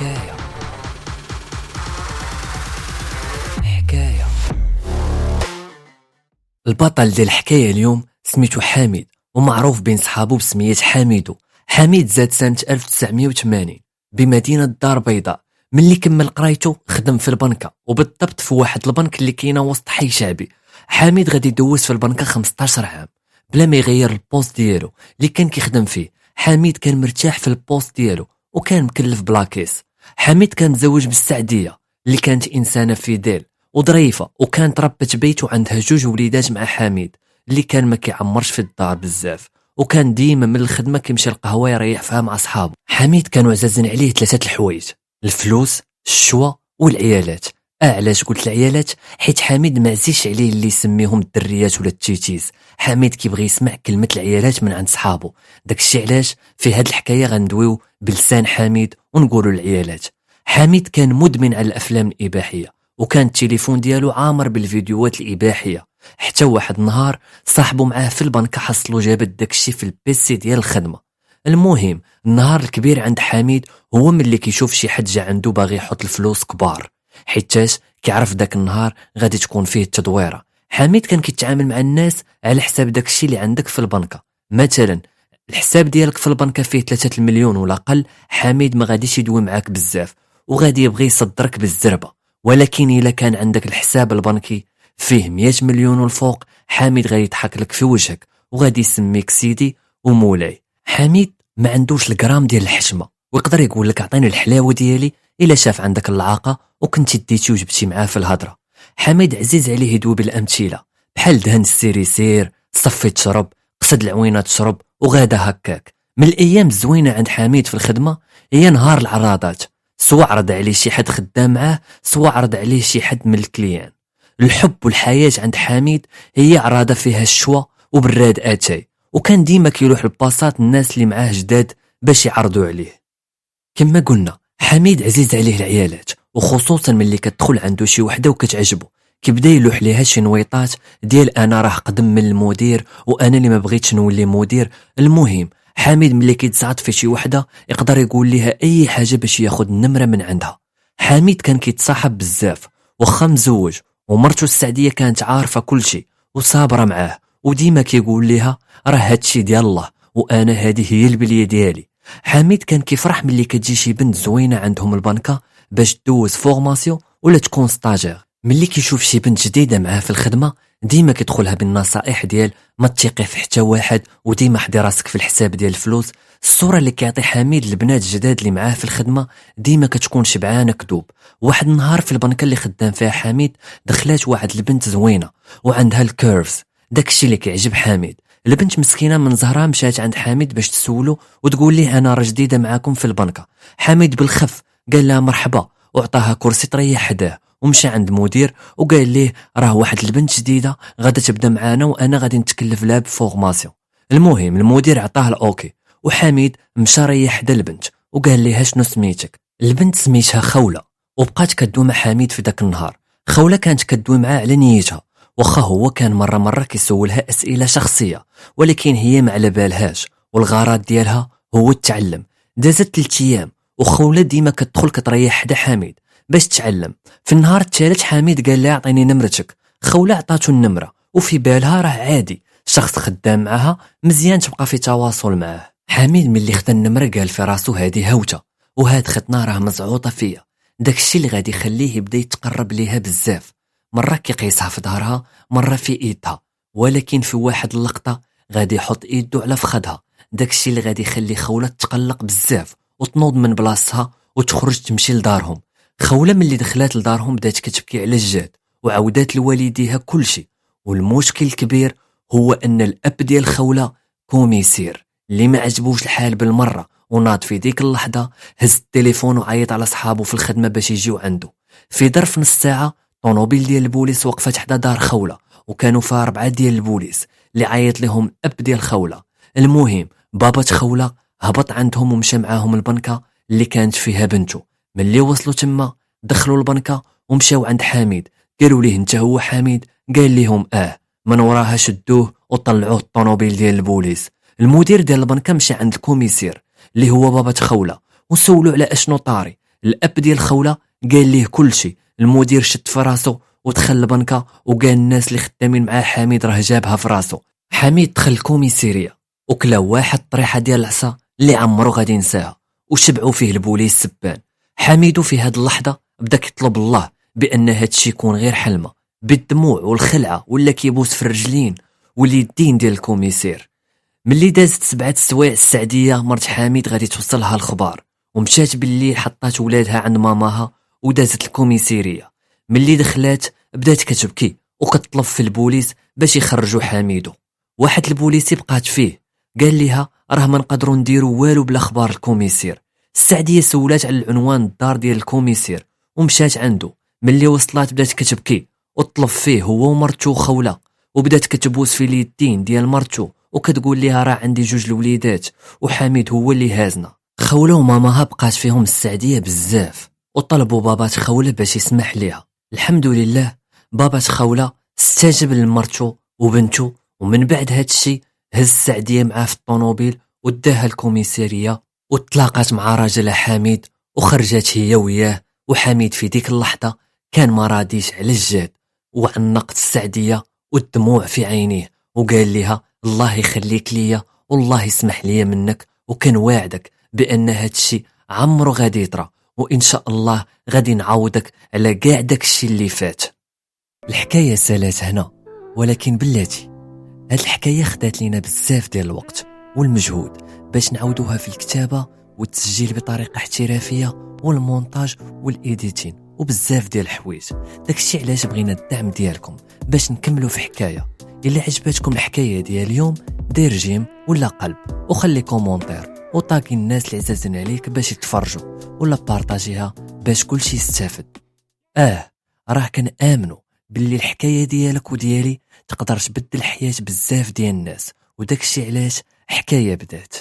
حكاية حكاية البطل ديال الحكاية اليوم سميتو حميد ومعروف بين صحابو بسمية حميدو. حميد زاد سنة 1980 بمدينة الدار البيضاء. ملي كمل قرايتو خدم في البنكة، وبالضبط في واحد البنك اللي كاينه وسط حي شعبي. حميد غادي يدوز في البنكة 15 عام بلا ما يغير البوست ديالو اللي كان كيخدم فيه. حميد كان مرتاح في البوست ديالو وكان مكلف بلاكيس. حميد كان مزوج بالسعدية اللي كانت إنسانة فيديل وظريفة، وكانت ربت بيت وعندها 2 وليدات مع حميد اللي كان ما كيعمرش في الدار بزاف، وكان ديما من الخدمة كيمشي القهوة يريح فيها مع صحابه. حميد كانوا عزازين عليه 3 الحوايج: الفلوس، الشوا والعيالات. علاش قلت العيالات؟ حيت حميد ما عزيش عليه اللي يسميهم الدريات ولا التيتيز. حميد كيبغي يسمع كلمة العيالات من عند صحابه. داكشي علاش في هاد الحكاية غندويو بلسان حميد ونقولوا العيالات. حميد كان مدمن على الأفلام الإباحية، وكان التليفون ديالو عامر بالفيديوهات الإباحية. حتى واحد النهار صاحبه معاه في البنكة حصلو جابت داكشي في البيسي ديال الخدمة. المهم النهار الكبير عند حميد هو ملي كيشوف شي حد جا عنده باغي يحط الفلوس كبار، حيتاش كيعرف داك النهار غادي تكون فيه التدويره. حميد كان كيتعامل مع الناس على حساب داكشي اللي عندك في البنكة. مثلا الحساب ديالك في البنكة فيه 3 المليون ولا قل، حميد ما غاديش يدوي معاك بزاف وغادي يبغي يصدرك بالزربه. ولكن الا كان عندك الحساب البنكي فيه 100 مليون والفوق، حميد غادي يضحك لك في وجهك وغادي يسميك سيدي ومولاي. حميد ما عندوش الجرام ديال الحشمه، ويقدر يقول لك اعطيني الحلاوه ديالي الا شاف عندك اللعاقه وكنتي ديتي وجبتي معاه في الهضره. حميد عزيز عليه يدوي بالامثله بحال دهن السير يسير، صفي تشرب، قصد العوينه تشرب، وغادا هكاك. من الايام الزوينه عند حميد في الخدمه هي نهار العراضات، سواء عرض عليه شي حد خدام معاه سواء عرض عليه شي حد من الكليان. الحب والحياه عند حميد هي عراضه فيها الشوا وبراد اتاي، وكان ديما كيروح لباصات الناس اللي معاه جداد باش يعرضوا عليه. كما قلنا حميد عزيز عليه العيالات، وخصوصا ملي كتدخل عنده شي وحده وكتعجبه كيبدا يلوح ليها شي نويطات ديال انا راه قدم من المدير وانا اللي ما بغيتش نولي مدير. المهم حميد ملي كيتزعط في شي وحده يقدر يقول ليها اي حاجه باش ياخذ النمره من عندها. حميد كان كيتصاحب بزاف، واخا مزوج ومرته السعديه كانت عارفه كل شيء وصابره معاه، وديما كيقول ليها راه هادشي ديال الله وانا هذه هي البليه ديالي. حميد كان كيفرح ملي كتجي شي بنت زوينه عندهم البنكه باش دوز فورماسيون ولا تكون ستاجير. ملي كيشوف شي بنت جديده معاه في الخدمه ديما كيدخلها بالنصائح ديال ما تثيقي في حتى واحد، وديما حدي راسك في الحساب ديال الفلوس. الصوره اللي كيعطي حميد البنات الجداد اللي معاه في الخدمه ديما كتكون شبعانه كذوب. واحد النهار في البنكه اللي خدام فيها حميد دخلات واحد البنت زوينه وعندها الكيرفز، داكشي اللي كيعجب حميد. البنت مسكينه من زهرها مشات عند حميد باش تسولو وتقول ليه انا راه جديده معاكم في البنكه. حميد بالخف قال لها مرحبا وعطاها كرسي تريح حداه، ومشى عند مدير وقال ليه راه واحد البنت جديده غادا تبدا معانا وانا غادي نتكلف لها بفورماسيون. المهم المدير عطاه الاوكي، وحميد مشى ريح حدا البنت وقال لها شنو سميتك؟ البنت سميتها خوله، وبقات كدوي مع حميد في داك النهار. خوله كانت كدوي معاه على نيتها، واخا هو كان مره كيسولها اسئله شخصيه ولكن هي ما على بالهاش، والغرض ديالها هو التعلم. دازت 3 ايام وخوله ديما كتدخل كتريح حدا حميد باش تتعلم. في النهار الثالث حميد قال لها اعطيني نمرتك. خوله عطاتو النمره وفي بالها راه عادي شخص خدام معها مزيان تبقى في تواصل معاه. حميد ملي خدا النمره قال في راسو هادي هوته وهاد ختنا راه مزعوطه فيا، داكشي اللي غادي يخليه يبدا يتقرب ليها بزاف. مرة كيقيسها في ظهرها مرة في ايدها، ولكن في واحد اللقطة غادي يحط ايدو على فخدها، داكشي اللي غادي يخلي خوله تقلق بزاف وتنوض من بلاصتها وتخرج تمشي لدارهم. خوله ملي دخلات لدارهم بدات كتبكي على الجاد وعودات لوالديها كل شيء. والمشكل الكبير هو ان الاب ديال خوله كوميسير اللي ما عجبوش الحال بالمره، وناض في ديك اللحظه هز التليفون وعيط على صحابه في الخدمه باش يجيو عنده. في ظرف نص ساعه طونوبيل ديال البوليس وقفت حدا دار خوله، وكانوا فيها 4 ديال البوليس اللي عيط لهم الاب ديال خوله. المهم بابا خوله هبط عندهم ومشى معاهم البنكه اللي كانت فيها بنته. ملي وصلوا تما دخلوا البنكه ومشاو عند حميد، قالوا ليه انت هو حميد؟ قال لهم من وراها شدوه وطلعوه الطونوبيل ديال البوليس. المدير ديال البنكه مشى عند الكوميسير اللي هو بابا خوله وسولوا على اشنو طاري. الاب ديال خولة قال ليه كل شيء. المدير شد في راسو ودخل البنكه وقال الناس اللي خدامين معاه حميد راه جابها في راسو. حميد دخل الكوميسيريا وكلا واحد الطريحه ديال العصا اللي عمرو غادي ينساها وشبعوا فيه البوليس سبان. حميدو في هاد اللحظه بدا كيطلب الله بان هادشي يكون غير حلمه، بالدموع والخلعه ولا كيبوس في الرجلين واليدين ديال الكوميسير. ملي دازت 7 سوايع السعديه مرت حميد غادي توصلها الخبار ومشات بالليل حطات ولادها عند ماماها ودازت الكوميسيريا. ملي دخلات بدات كتبكي وكتطلب في البوليس باش يخرجوا حميدو. واحد البوليسي بقات فيه قال ليها راه ما نقدروا نديروا والو بلا خبار الكوميسير. السعديه سولات على العنوان الدار ديال الكوميسير ومشات عنده. ملي وصلات بدات كتبكي وطلب فيه هو ومرتو خولة وبدات كتبوس في اليدين ديال مرتو وكتقول ليها راه عندي 2 الوليدات وحميد هو اللي هازنا. خولة وماماها بقات فيهم السعديه بزاف وطلبوا بابات خولة باش يسمح ليها. الحمد لله بابات خولة استجاب لمرتو وبنتو، ومن بعد هادشي هز السعديه معاه في الطوموبيل وداها الكوميساريه وتلاقات مع راجلها حميد وخرجت هي وياه. وحميد في ديك اللحظه كان ما راضيش على الجاد وعنقت السعديه والدموع في عينيه وقال لها الله يخليك ليا والله يسمح ليا منك، وكان واعدك بان هادشي عمرو غادي يطرى وان شاء الله غادي نعوضك على كاع داكشي اللي فات. الحكايه سالات هنا، ولكن بلاتي هاد الحكايه خدات لينا بزاف ديال الوقت والمجهود باش نعاودوها في الكتابه والتسجيل بطريقه احترافيه والمونتاج والايديتين وبزاف ديال الحوايج. داكشي علاش بغينا الدعم ديالكم باش نكملوا في حكايه. الا عجبتكم الحكايه ديال اليوم دير جيم ولا قلب وخلي كومونتير وطاقي الناس اللي عزازين عليك باش يتفرجوا ولا بارطاجيها باش كلشي يستافد. راه كنآمنوا باللي الحكايه ديالك وديالي تقدر تبدل حياة بزاف ديال الناس، وداكشي علاش حكايه بدات.